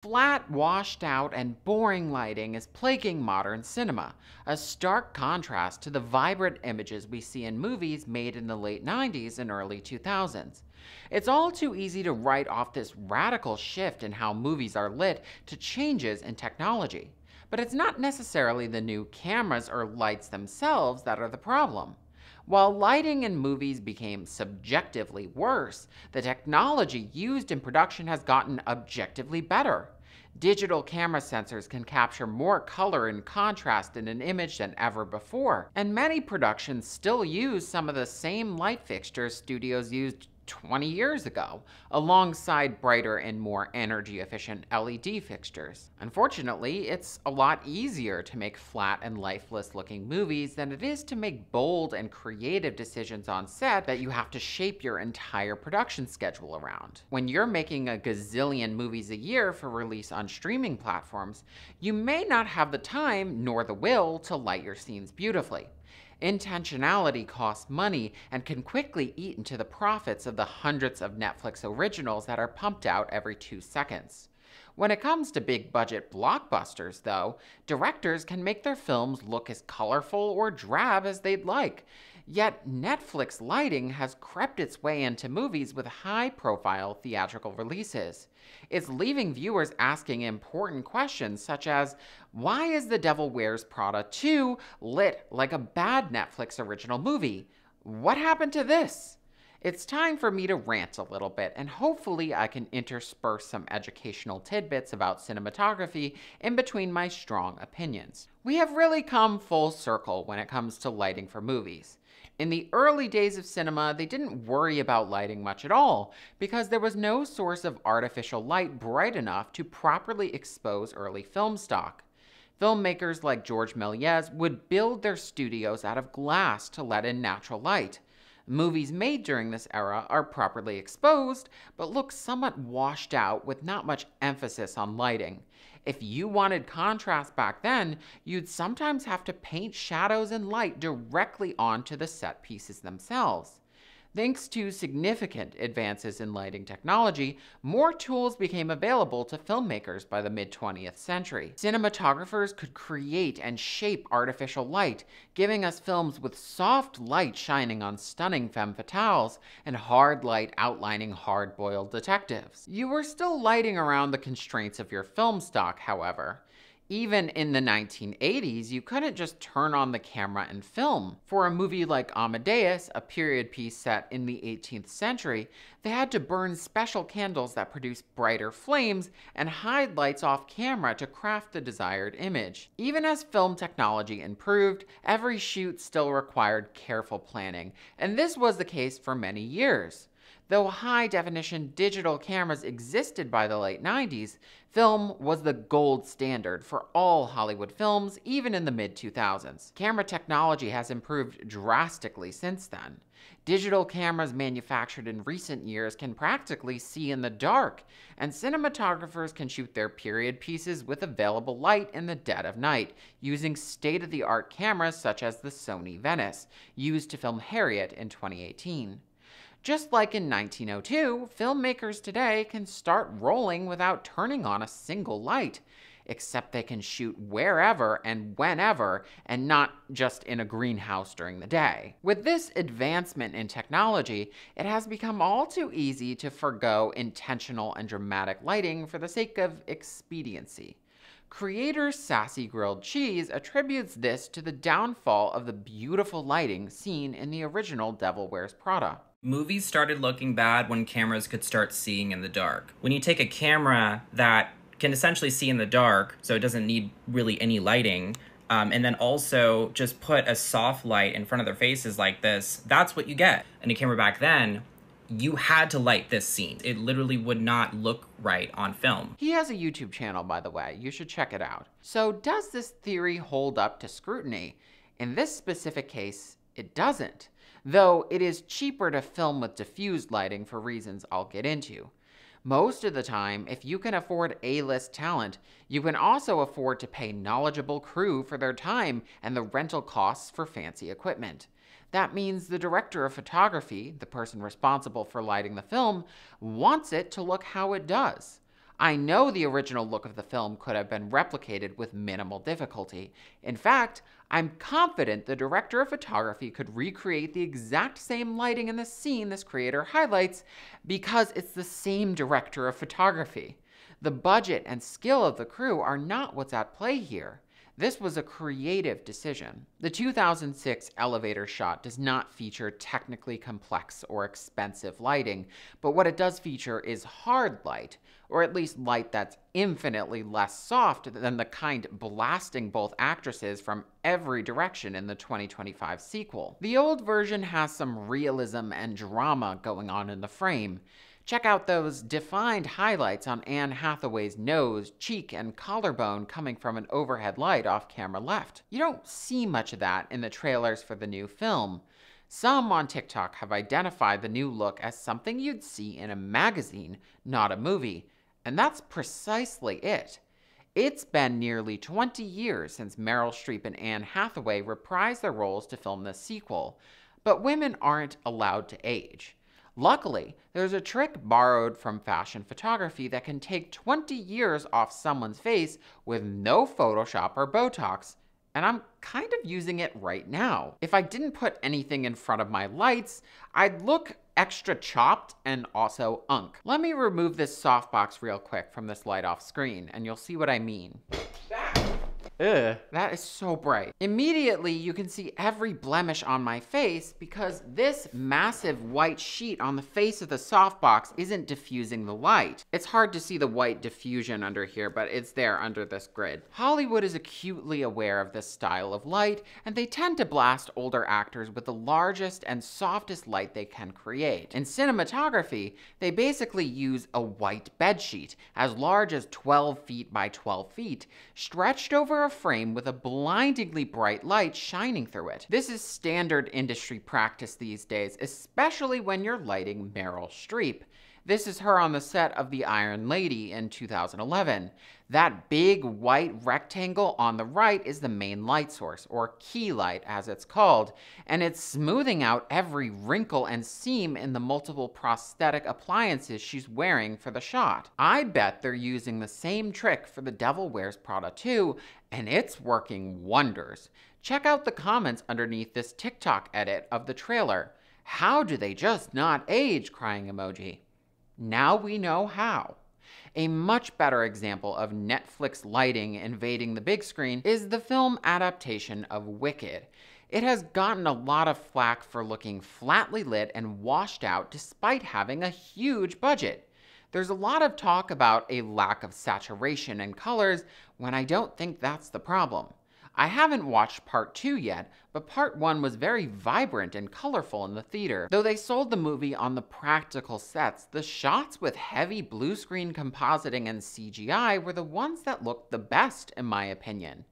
Flat, washed out, and boring lighting is plaguing modern cinema, a stark contrast to the vibrant images we see in movies made in the late 90s and early 2000s. It's all too easy to write off this radical shift in how movies are lit to changes in technology. But it's not necessarily the new cameras or lights themselves that are the problem. While lighting in movies became subjectively worse, the technology used in production has gotten objectively better. Digital camera sensors can capture more color and contrast in an image than ever before, and many productions still use some of the same light fixtures studios used 20 years ago, alongside brighter and more energy-efficient LED fixtures. Unfortunately, it's a lot easier to make flat and lifeless-looking movies than it is to make bold and creative decisions on set that you have to shape your entire production schedule around. When you're making a gazillion movies a year for release on streaming platforms, you may not have the time nor the will to light your scenes beautifully. Intentionality costs money and can quickly eat into the profits of the hundreds of Netflix originals that are pumped out every 2 seconds. When it comes to big-budget blockbusters, though, directors can make their films look as colorful or drab as they'd like. Yet Netflix lighting has crept its way into movies with high-profile theatrical releases. It's leaving viewers asking important questions such as, why is The Devil Wears Prada 2 lit like a bad Netflix original movie? What happened to this? It's time for me to rant a little bit, and hopefully I can intersperse some educational tidbits about cinematography in between my strong opinions. We have really come full circle when it comes to lighting for movies. In the early days of cinema, they didn't worry about lighting much at all, because there was no source of artificial light bright enough to properly expose early film stock. Filmmakers like George Méliès would build their studios out of glass to let in natural light. Movies made during this era are properly exposed, but look somewhat washed out with not much emphasis on lighting. If you wanted contrast back then, you'd sometimes have to paint shadows and light directly onto the set pieces themselves. Thanks to significant advances in lighting technology, more tools became available to filmmakers by the mid-20th century. Cinematographers could create and shape artificial light, giving us films with soft light shining on stunning femme fatales and hard light outlining hard-boiled detectives. You were still lighting around the constraints of your film stock, however. Even in the 1980s, you couldn't just turn on the camera and film. For a movie like Amadeus, a period piece set in the 18th century, they had to burn special candles that produced brighter flames and hide lights off camera to craft the desired image. Even as film technology improved, every shoot still required careful planning, and this was the case for many years. Though high-definition digital cameras existed by the late 90s, film was the gold standard for all Hollywood films, even in the mid-2000s. Camera technology has improved drastically since then. Digital cameras manufactured in recent years can practically see in the dark, and cinematographers can shoot their period pieces with available light in the dead of night, using state-of-the-art cameras such as the Sony Venice, used to film Harriet in 2018. Just like in 1902, filmmakers today can start rolling without turning on a single light, except they can shoot wherever and whenever, and not just in a greenhouse during the day. With this advancement in technology, it has become all too easy to forgo intentional and dramatic lighting for the sake of expediency. Creator Sassy Grilled Cheese attributes this to the downfall of the beautiful lighting seen in the original Devil Wears Prada. Movies started looking bad when cameras could start seeing in the dark. When you take a camera that can essentially see in the dark, so it doesn't need really any lighting, and then also just put a soft light in front of their faces like this, that's what you get. And a camera back then, you had to light this scene. It literally would not look right on film. He has a YouTube channel, by the way. You should check it out. So does this theory hold up to scrutiny? In this specific case, it doesn't, though it is cheaper to film with diffused lighting for reasons I'll get into. Most of the time, if you can afford A-list talent, you can also afford to pay knowledgeable crew for their time and the rental costs for fancy equipment. That means the director of photography, the person responsible for lighting the film, wants it to look how it does. I know the original look of the film could have been replicated with minimal difficulty. In fact, I'm confident the director of photography could recreate the exact same lighting in the scene this creator highlights because it's the same director of photography. The budget and skill of the crew are not what's at play here. This was a creative decision. The 2006 elevator shot does not feature technically complex or expensive lighting, but what it does feature is hard light, or at least light that's infinitely less soft than the kind blasting both actresses from every direction in the 2025 sequel. The old version has some realism and drama going on in the frame. Check out those defined highlights on Anne Hathaway's nose, cheek, and collarbone coming from an overhead light off camera left. You don't see much of that in the trailers for the new film. Some on TikTok have identified the new look as something you'd see in a magazine, not a movie, and that's precisely it. It's been nearly 20 years since Meryl Streep and Anne Hathaway reprised their roles to film this sequel, but women aren't allowed to age. Luckily, there's a trick borrowed from fashion photography that can take 20 years off someone's face with no Photoshop or Botox, and I'm kind of using it right now. If I didn't put anything in front of my lights, I'd look extra chopped and also unk. Let me remove this softbox real quick from this light off screen, and you'll see what I mean. Ugh, that is so bright. Immediately, you can see every blemish on my face because this massive white sheet on the face of the softbox isn't diffusing the light. It's hard to see the white diffusion under here, but it's there under this grid. Hollywood is acutely aware of this style of light, and they tend to blast older actors with the largest and softest light they can create. In cinematography, they basically use a white bedsheet, as large as 12 feet by 12 feet, stretched over a frame with a blindingly bright light shining through it. This is standard industry practice these days, especially when you're lighting Meryl Streep. This is her on the set of The Iron Lady in 2011. That big white rectangle on the right is the main light source, or key light as it's called, and it's smoothing out every wrinkle and seam in the multiple prosthetic appliances she's wearing for the shot. I bet they're using the same trick for The Devil Wears Prada too, and it's working wonders. Check out the comments underneath this TikTok edit of the trailer. How do they just not age? Crying emoji. Now we know how. A much better example of Netflix lighting invading the big screen is the film adaptation of Wicked. It has gotten a lot of flack for looking flatly lit and washed out despite having a huge budget. There's a lot of talk about a lack of saturation in colors when I don't think that's the problem. I haven't watched part 2 yet, but part 1 was very vibrant and colorful in the theater. Though they sold the movie on the practical sets, the shots with heavy blue screen compositing and CGI were the ones that looked the best, in my opinion.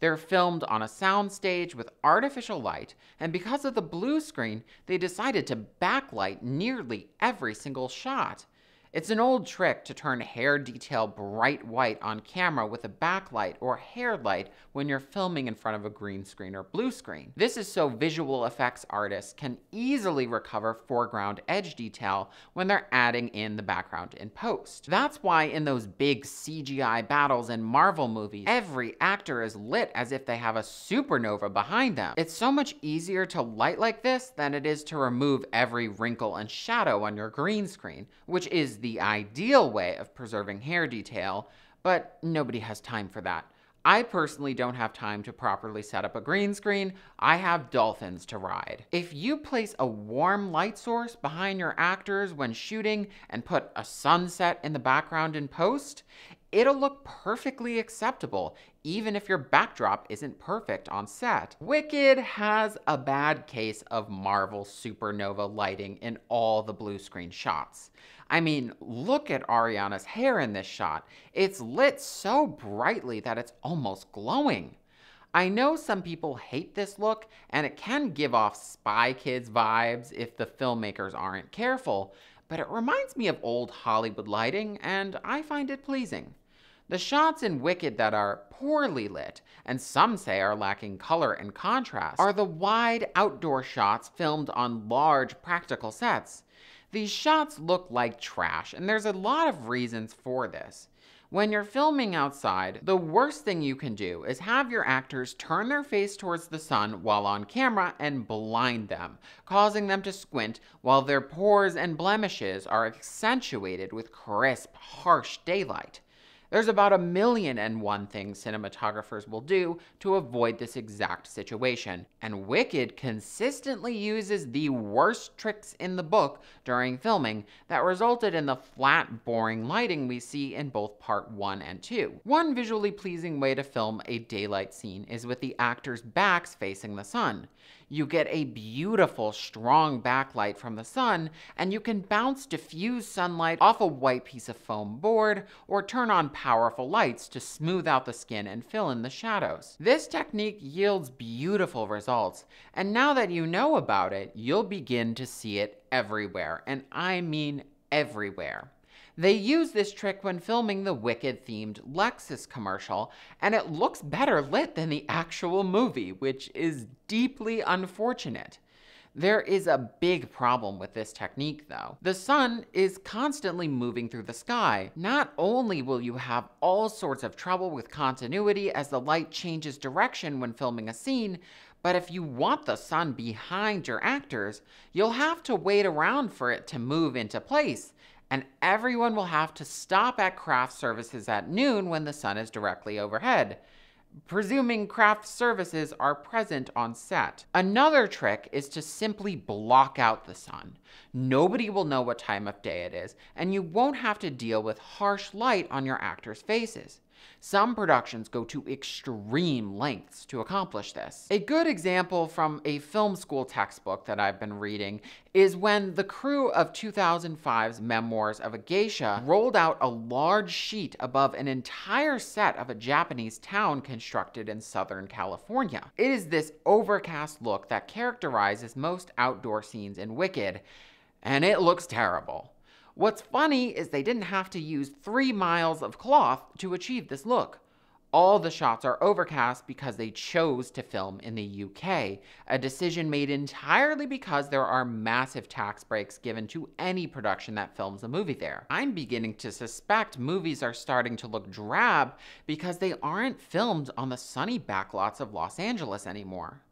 They're filmed on a soundstage with artificial light, and because of the blue screen, they decided to backlight nearly every single shot. It's an old trick to turn hair detail bright white on camera with a backlight or hair light when you're filming in front of a green screen or blue screen. This is so visual effects artists can easily recover foreground edge detail when they're adding in the background in post. That's why in those big CGI battles in Marvel movies, every actor is lit as if they have a supernova behind them. It's so much easier to light like this than it is to remove every wrinkle and shadow on your green screen, which is the ideal way of preserving hair detail, but nobody has time for that. I personally don't have time to properly set up a green screen. I have dolphins to ride. If you place a warm light source behind your actors when shooting and put a sunset in the background in post, it'll look perfectly acceptable, even if your backdrop isn't perfect on set. Wicked has a bad case of Marvel supernova lighting in all the blue screen shots. I mean, look at Ariana's hair in this shot. It's lit so brightly that it's almost glowing. I know some people hate this look, and it can give off Spy Kids vibes if the filmmakers aren't careful, but it reminds me of old Hollywood lighting, and I find it pleasing. The shots in Wicked that are poorly lit, and some say are lacking color and contrast, are the wide outdoor shots filmed on large practical sets. These shots look like trash, and there's a lot of reasons for this. When you're filming outside, the worst thing you can do is have your actors turn their face towards the sun while on camera and blind them, causing them to squint while their pores and blemishes are accentuated with crisp, harsh daylight. There's about 1,000,001 things cinematographers will do to avoid this exact situation, and Wicked consistently uses the worst tricks in the book during filming that resulted in the flat, boring lighting we see in both part 1 and 2. One visually pleasing way to film a daylight scene is with the actors' backs facing the sun. You get a beautiful, strong backlight from the sun, and you can bounce diffuse sunlight off a white piece of foam board or turn on powerful lights to smooth out the skin and fill in the shadows. This technique yields beautiful results, and now that you know about it, you'll begin to see it everywhere, and I mean everywhere. They use this trick when filming the Wicked-themed Lexus commercial, and it looks better lit than the actual movie, which is deeply unfortunate. There is a big problem with this technique, though. The sun is constantly moving through the sky. Not only will you have all sorts of trouble with continuity as the light changes direction when filming a scene, but if you want the sun behind your actors, you'll have to wait around for it to move into place, and everyone will have to stop at craft services at noon when the sun is directly overhead, presuming craft services are present on set. Another trick is to simply block out the sun. Nobody will know what time of day it is, and you won't have to deal with harsh light on your actors' faces. Some productions go to extreme lengths to accomplish this. A good example from a film school textbook that I've been reading is when the crew of 2005's Memoirs of a Geisha rolled out a large sheet above an entire set of a Japanese town constructed in Southern California. It is this overcast look that characterizes most outdoor scenes in Wicked, and it looks terrible. What's funny is they didn't have to use 3 miles of cloth to achieve this look. All the shots are overcast because they chose to film in the UK, a decision made entirely because there are massive tax breaks given to any production that films a movie there. I'm beginning to suspect movies are starting to look drab because they aren't filmed on the sunny backlots of Los Angeles anymore.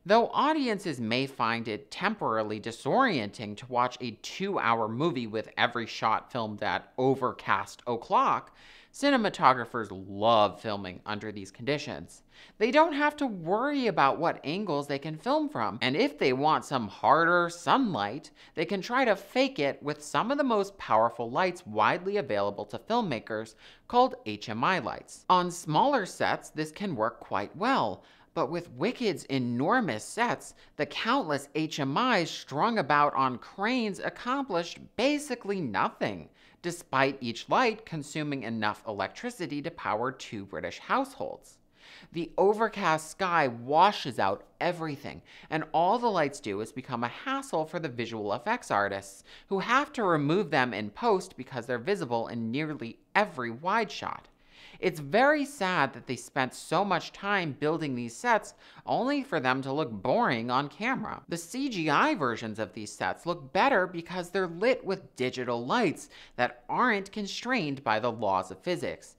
Though audiences may find it temporarily disorienting to watch a 2-hour movie with every shot filmed at overcast o'clock, cinematographers love filming under these conditions. They don't have to worry about what angles they can film from, and if they want some harder sunlight, they can try to fake it with some of the most powerful lights widely available to filmmakers, called HMI lights. On smaller sets, this can work quite well. But with Wicked's enormous sets, the countless HMIs strung about on cranes accomplished basically nothing, despite each light consuming enough electricity to power 2 British households. The overcast sky washes out everything, and all the lights do is become a hassle for the visual effects artists, who have to remove them in post because they're visible in nearly every wide shot. It's very sad that they spent so much time building these sets only for them to look boring on camera. The CGI versions of these sets look better because they're lit with digital lights that aren't constrained by the laws of physics.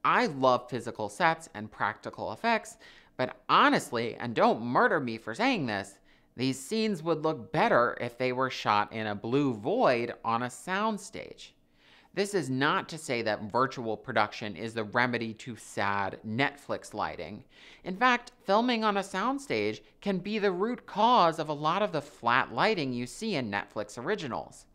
I love physical sets and practical effects, but honestly, and don't murder me for saying this, these scenes would look better if they were shot in a blue void on a soundstage. This is not to say that virtual production is the remedy to sad Netflix lighting. In fact, filming on a soundstage can be the root cause of a lot of the flat lighting you see in Netflix originals.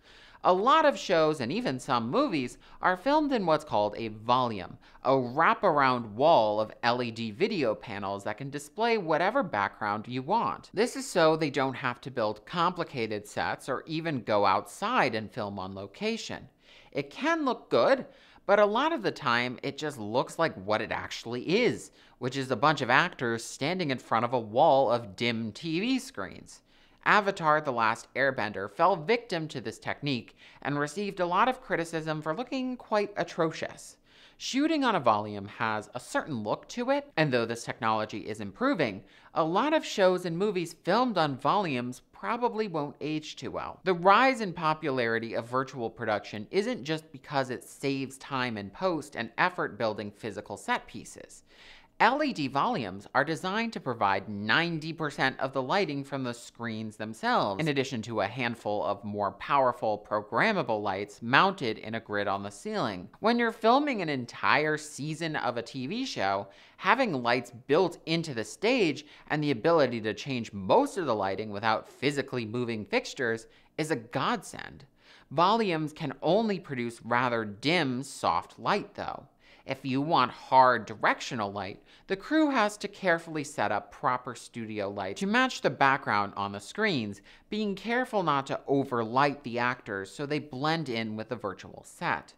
A lot of shows and even some movies are filmed in what's called a volume, a wraparound wall of LED video panels that can display whatever background you want. This is so they don't have to build complicated sets or even go outside and film on location. It can look good, but a lot of the time it just looks like what it actually is, which is a bunch of actors standing in front of a wall of dim TV screens. Avatar: The Last Airbender fell victim to this technique and received a lot of criticism for looking quite atrocious. Shooting on a volume has a certain look to it, and though this technology is improving, a lot of shows and movies filmed on volumes probably won't age too well. The rise in popularity of virtual production isn't just because it saves time in post and effort building physical set pieces. LED volumes are designed to provide 90% of the lighting from the screens themselves, in addition to a handful of more powerful programmable lights mounted in a grid on the ceiling. When you're filming an entire season of a TV show, having lights built into the stage and the ability to change most of the lighting without physically moving fixtures is a godsend. Volumes can only produce rather dim, soft light, though. If you want hard directional light, the crew has to carefully set up proper studio light to match the background on the screens, being careful not to overlight the actors so they blend in with the virtual set.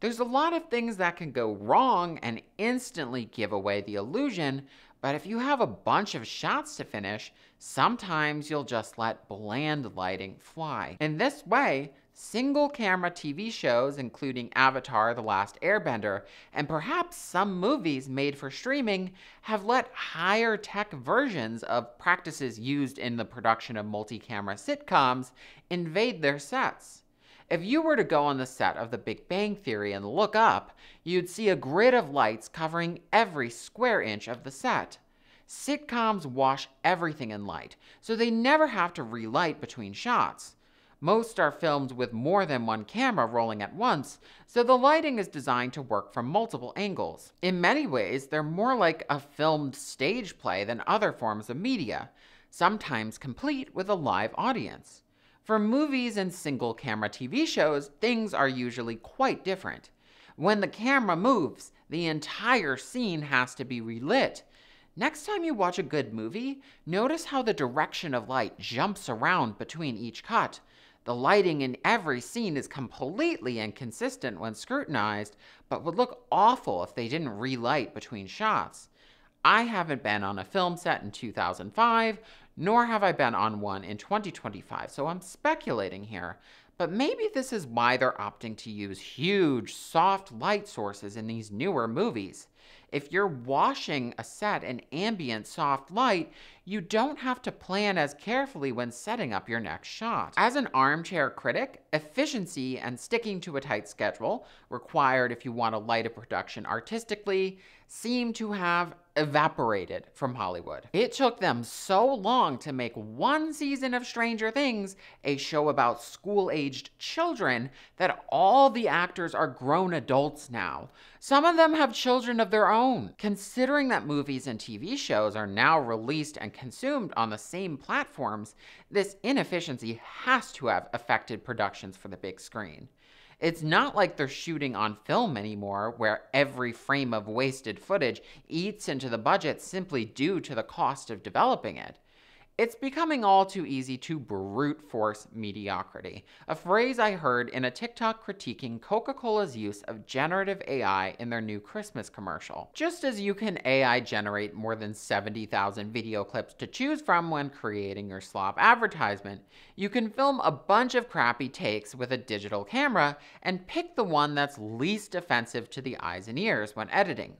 There's a lot of things that can go wrong and instantly give away the illusion, but if you have a bunch of shots to finish, sometimes you'll just let bland lighting fly. In this way, single-camera TV shows, including Avatar: The Last Airbender, and perhaps some movies made for streaming, have let higher-tech versions of practices used in the production of multi-camera sitcoms invade their sets. If you were to go on the set of The Big Bang Theory and look up, you'd see a grid of lights covering every square inch of the set. Sitcoms wash everything in light, so they never have to relight between shots. Most are filmed with more than one camera rolling at once, so the lighting is designed to work from multiple angles. In many ways, they're more like a filmed stage play than other forms of media, sometimes complete with a live audience. For movies and single-camera TV shows, things are usually quite different. When the camera moves, the entire scene has to be relit. Next time you watch a good movie, notice how the direction of light jumps around between each cut. The lighting in every scene is completely inconsistent when scrutinized, but would look awful if they didn't relight between shots. I haven't been on a film set in 2005, nor have I been on one in 2025, so I'm speculating here. But maybe this is why they're opting to use huge, soft light sources in these newer movies. If you're washing a set in ambient soft light, you don't have to plan as carefully when setting up your next shot. As an armchair critic, efficiency and sticking to a tight schedule, required if you want to light a production artistically, seem to have evaporated from Hollywood. It took them so long to make one season of Stranger Things, a show about school-aged children, that all the actors are grown adults now. Some of them have children of their own. Considering that movies and TV shows are now released and consumed on the same platforms, this inefficiency has to have affected productions for the big screen. It's not like they're shooting on film anymore, where every frame of wasted footage eats into the budget simply due to the cost of developing it. It's becoming all too easy to brute force mediocrity, a phrase I heard in a TikTok critiquing Coca-Cola's use of generative AI in their new Christmas commercial. Just as you can AI generate more than 70,000 video clips to choose from when creating your slop advertisement, you can film a bunch of crappy takes with a digital camera and pick the one that's least offensive to the eyes and ears when editing.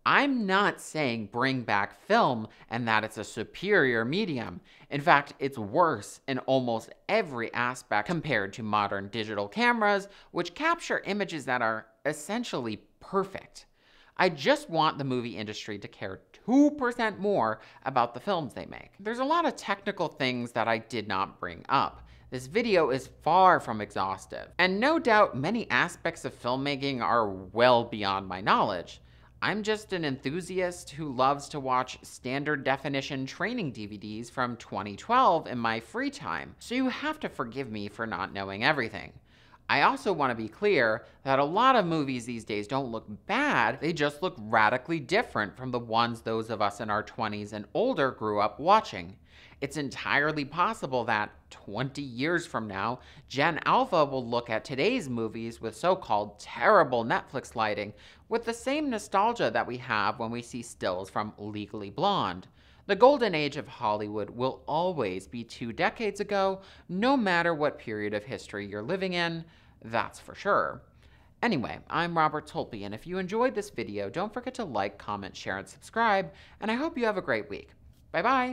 I'm not saying bring back film and that it's a superior medium. In fact, it's worse in almost every aspect compared to modern digital cameras, which capture images that are essentially perfect. I just want the movie industry to care 2% more about the films they make. There's a lot of technical things that I did not bring up. This video is far from exhaustive, and no doubt many aspects of filmmaking are well beyond my knowledge. I'm just an enthusiast who loves to watch standard definition training DVDs from 2012 in my free time, so you have to forgive me for not knowing everything. I also want to be clear that a lot of movies these days don't look bad, they just look radically different from the ones those of us in our 20s and older grew up watching. It's entirely possible that 20 years from now, Gen Alpha will look at today's movies with so-called terrible Netflix lighting with the same nostalgia that we have when we see stills from Legally Blonde. The golden age of Hollywood will always be 2 decades ago, no matter what period of history you're living in, that's for sure. Anyway, I'm Robert Tolpe, and if you enjoyed this video, don't forget to like, comment, share, and subscribe, and I hope you have a great week. Bye-bye!